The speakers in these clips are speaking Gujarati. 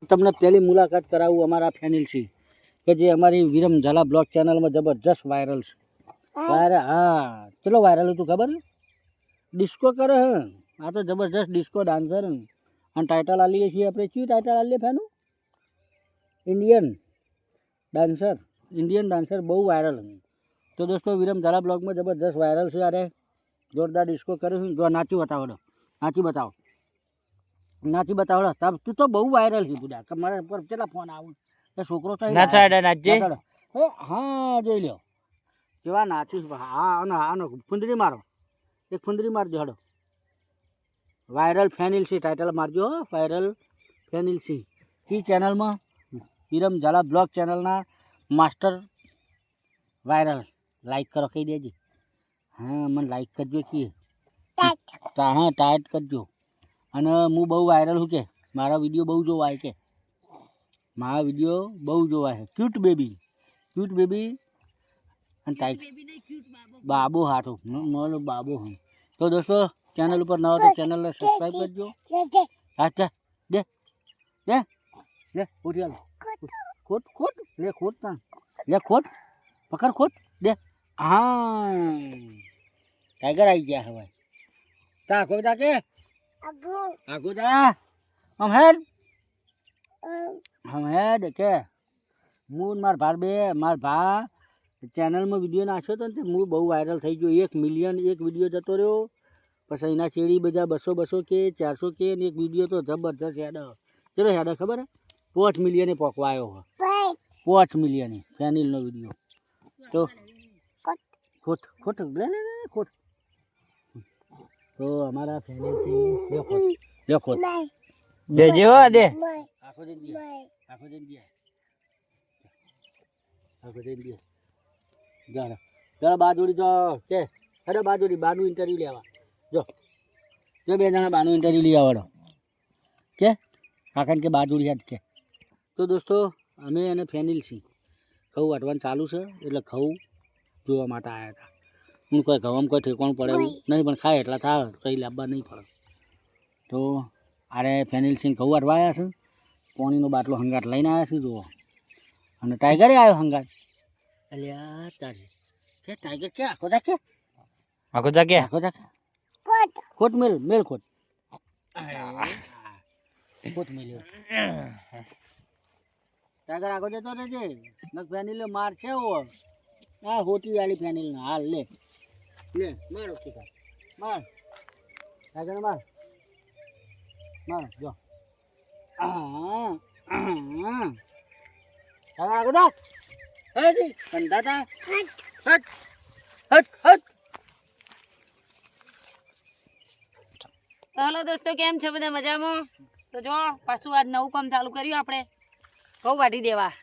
તમને પહેલી મુલાકાત કરાવું અમારા ફેનિલ સિંહ કે જે અમારી વિરમ ઝાલા બ્લોગ ચેનલમાં જબરજસ્ત વાયરલ છે. હા ચલો વાયરલ હતું ખબર ને, ડિસ્કો કરે હે. આ તો જબરજસ્ત ડિસ્કો ડાન્સર અને ટાઇટલ આલીએ છીએ આપણે. કયું ટાઇટલ આલીએ ફેનું? ઇન્ડિયન ડાન્સર બહુ વાયરલ. તો દોસ્તો વિરમ ઝાલા બ્લોગમાં જબરજસ્ત વાયરલ છે. અરે જોરદાર ડિસ્કો કરે છે. જો નાચી બતાવો, નાચી બતાવો. તું તો બહુ વાયરલ છે બુડા. મારા પર કેટલા ફોન આવું એ છોકરો તો હા જોઈ લો કેવા નાચીશ. હા આનો ફુંદરી મારો, એક ફુંદરી મારજો. હડો વાયરલ ફેનિલ સિંહ ટાઇટલ મારજો. વાયરલ ફેનિલ સિંહ કી ચેનલમાં વિરમ ઝાલા બ્લોગ ચેનલના માસ્ટર વાયરલ. લાઈક કરો કહી દેજે. હા મને લાઈક કરજો કે હા ટાઈટ કરજો. અને હું બહુ વાયરલ છું કે મારા વિડીયો બહુ જોવાય કે મારા વિડીયો બહુ જોવાય છે. ક્યુટ બેબી અને ટાઈટ બાબો હાથો મારો બાબો. હા તો દોસ્તો ચેનલ ઉપર નવા તો ચેનલને સબસ્ક્રાઈબ કરજો. હા દે દે લે ઉઠી હાલ ખોટ લે ખોટ તા લે ખોટ પકડ ખોટ દે. હા ટાઈગર આવી ગયા હવે. તા કોઈ તા કે આગુ જા હમ હેડ કે હું માર ભા ચેનલમાં વિડીયો નાખ્યો હતો ને તે હું બહુ વાયરલ થઈ ગયો. 1 મિલિયન એક વિડીયો જતો રહ્યો. પછી એના શેરી બધા 200 કે 400 કે ને એક વિડીયો તો જબરજસ્ત હેડે. ચલો હેડે ખબર હે 5 મિલિયને પકવા આવ્યો. 5 મિલિયને ફેનિલનો વિડીયો. તો ખોટ તો અમારા ફેનિલ ખોટ દેજો દે આખો દે ચાલો બાજુડી જો કે અરે બાજુડી બાનું ઇન્ટરવ્યુ લેવા જો બે જણા બાનું ઇન્ટરવ્યુ લઈ આવવાનો કે કાકાને કે બાજુડી યાદ કે. તો દોસ્તો અમે અને ફેનિલ સિંહ ઘઉં વાટવાનું ચાલુ છે એટલે ઘઉં જોવા માટે આવ્યા હતા. હું કોઈ ઘઉં કોઈ ઠેકવાનું પડે એવું નહીં, પણ ખાય એટલા થાય કંઈ લાવવા નહીં પડે. તો આરે ફેનિલ સિંહ ઘઉં વાટવા આવ્યા છે. પાણીનો બાટલો હંગાટ લઈને આવ્યા છે જુઓ. અને ટાઈગરે આવ્યો હંગાટ. અલ્યા તારે કે ટાઈગર કે આખો જા ખોટ મેલ ખોટ મેલ્યો. ટાઈગર આખો જતો રહેજે નક ફેનિલ માર છે. હા હોટી વાળી ફેનિલ ના હાલ લે મારો ટીકા માર ટાઈગર માર જો આગળ જા હજી કંધાતા હટ હેલો દોસ્તો, કેમ છો બધા? મજામાં? તો જો પાછું આજ નવું કામ ચાલુ કર્યું આપણે. ઘઉં વાટી દેવા.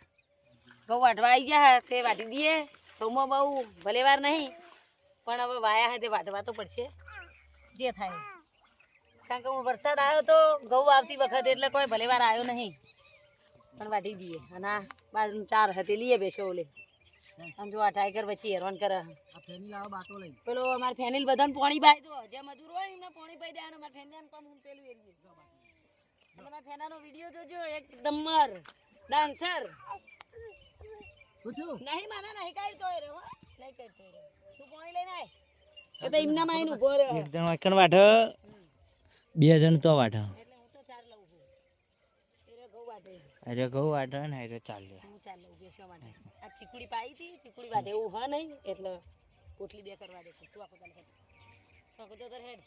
ઘઉં વાટવા આવી ગયા તે વાટી દઈએ. ઘઉંમાં બહુ ભલે વાર નહીં, પણ હવે વાયા હે તે વાટવા તો પડશે જે થાય. કારણ કે વરસાદ આવ્યો તો ઘઉં આવતી વખતે એટલે કોઈ ભલે વાર આવ્યો નહીં, પણ વાટી દઈએ. અને આ બાજુ 4 હતી લઈએ બેસો ઓલે. અને જો આ ટાઈગર વચ્ચે હેરાન કરે. પેલો અમારે ફેનિલ બધાને પાણી પાઈ દો. જે મજૂર હોય એમને પાણી પાઈ દેવાનું. અમારે ફેનિલ કામ હું પેલું એરીએ. તમારા ફેનાનો વિડીયો જોજો. એકદમ ડાન્સર નહીં માના નહીં કાઈ તો રે હો નહીં કરતો રે. તું પાણી લઈને આય. એ તો એમના માં ઉભો રહે. એક જણ વાકણ વાઢ, 2 જણ તો વાઢ. એટલે હું તો 4 લઉં છું. એ ઘઉં વાટે. અરે ઘઉં વાઢ ને અરે ચાલે. હું 4 લઉં બેસવા માટે. આ ચીકુડી પાઈ હતી, ચીકુડી વાટે એવું હા નહીં એટલે પોટલી 2 કરવા દે. તું આખો ચાલે આખો તો હેડ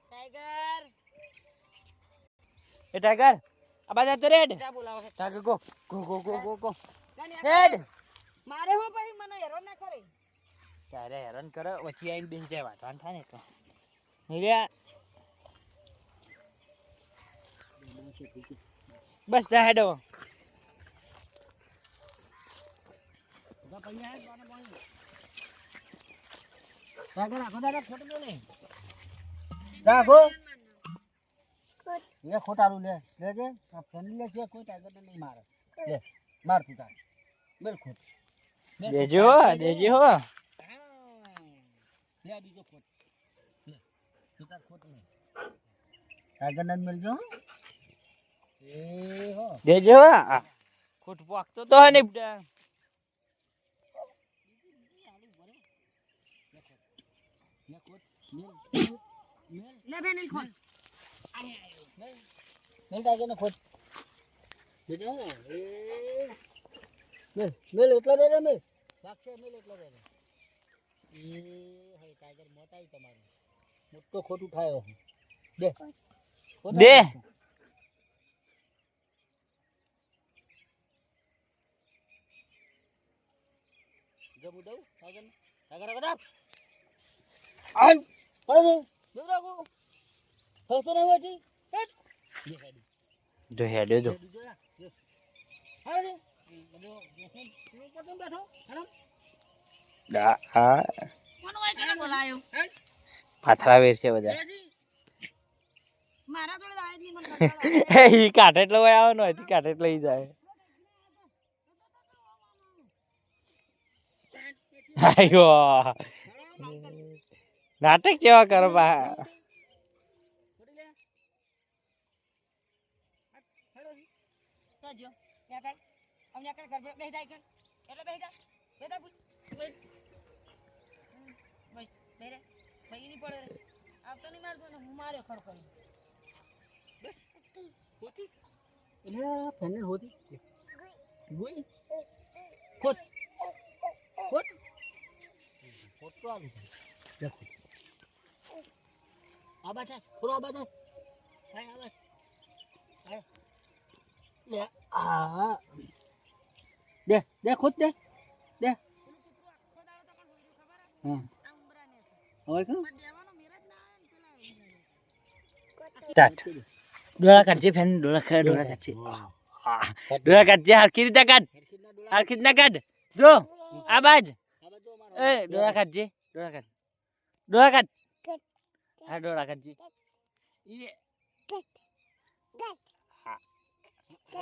ટાઈગર એ ટાઈગર આ બાજુ તો રેડ ક્યાં બોલાવો છે? ટાઈગર ગો હેડ મારે હું પછી મને હેરાન ના કરે. ત્યારે હેરાન કરે વચ્ચે આવીને બેસી જાય વાટવાનું થાય ને તો રે. બસ જા હેડો. ટાઈગર આખો દાડા ખોટ મેલે રાખો એ ખોટારું લેજે. ફેનિલ લે છે કોઈ ટાઈગર નહીં મારે. લે માર તું તાર મેલ ખોટ દેજો હો લે બીજો ખોટ લે તું તાર ખોટ નહીં ટાઈગર ને મેલજો. એ હો દેજો આ ખોટ પાકતો તો હે ને લે બેન ખોલ મેલ ટાઈગર ને ખોટ બેટા એ મેલ એટલા દે રે મેલ લાગશે મેલ એટલા દે રે એ હે ટાઈગર મોટા તમારે મોટો ખોટ ઉઠાયો દે દે જમુ દઉં ટાઈગર ટાઈગર કદા આલ પડે દે રાખો થતો ન હોતી જો હેડે જો આ કોનો હોય કોને બોલાયો પાથરા વેર છે બધા મારા જોડે આય જ નહીં મને કંટાળો આવે. ઈ કાઢે એટલે હોય આવવાનો હોય કાઢે એટલે ઈ જાય આયો નાટક જેવા કરો બા તો જો ત્યાં કર અમને કર ઘર બેહી જાય કર એટલે બેહી જા બેટા પૂછ બસ બેરે ભાઈ ની પડે રે આવતો નહીં મારતો ને હું માર્યો ખર કરી બસ હોતી એટલે ફેનલ હોતી ગોઈ ખોટ ખોટ ખોટ તો આવી દેખો આબા છે પૂરો આબા છે આય આબા આય લે આ દે દે ખોટ દે દે હા હવે શું સ્ટાર્ટ ડોળા કાઢજે ફેન ડોળા કાઢજે ડોળા કાઢજે હરખી રીતે કાઢ હરખી રીતના કાઢ જો આ બાજ એ ડોળા કાઢજે ડોળા કાઢ હા ડોળા કાઢજે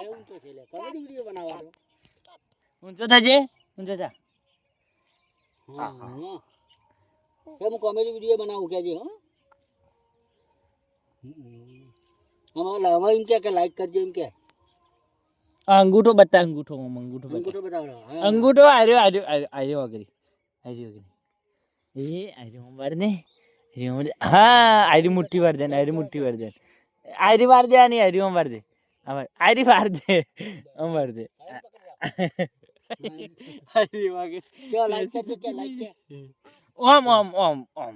ઊંચો છે લે કોમેડી વિડિયો બનાવવાનો ઊંચો થજે ઊંચો થા હા હું કોમેડી વિડિયો બનાવું કેજે હો હવે એમ કે લાઈક કરજો એમ કે અંગૂઠો બતા અંગૂઠો અંગૂઠો અંગૂઠો બતાવડો અંગૂઠો આર્યો વગરી એ આર્યો વાર ને હા આરી મુઠ્ઠી વાર દે આરી મુઠ્ઠી વાર દે આરી વાર દે નહીં આરી વાર દે આરી વાર દે વાર દે આરી વાગે કે લાઈક કરજો કે લાઈક કે ઓમ ઓમ ઓમ ઓમ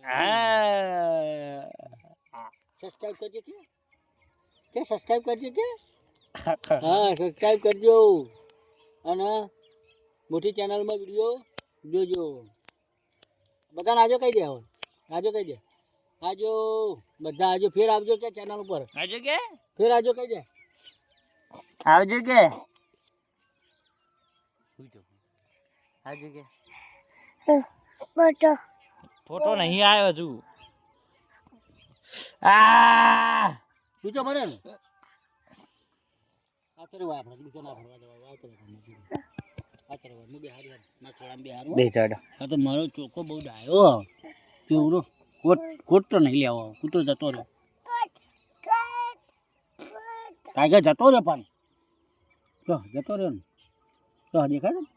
હા સબસ્ક્રાઇબ કરજો કે સબસ્ક્રાઇબ કરજો કે હા સબસ્ક્રાઇબ કરજો અને મોટી ચેનલમાં વિડિયો જોજો બધાને આજો કહી દે હવે આજો કહી દે આજો બધા આજો ફેર આવજો કે ચેનલ ઉપર આવજો કે ફેર આજો કહી દે આવજો કે આવજો કે ફોટો નહીં આવ્યો છું આ તું તો ભરે ને આ કરે વા આપણે બીજો ના ભરવા દેવા આ કરે આ કરે હું બે હારી ના થોડા બે હારું બે ચડ આ તો મારો ચોકો બહુ ડાયો કેવડો કોટ તો નહીં લેવો કૂતો જતો રહ્યો ટાઈગર જતો રહ્યો પણ તો જતો રહ્યો ને તો દેખાય ને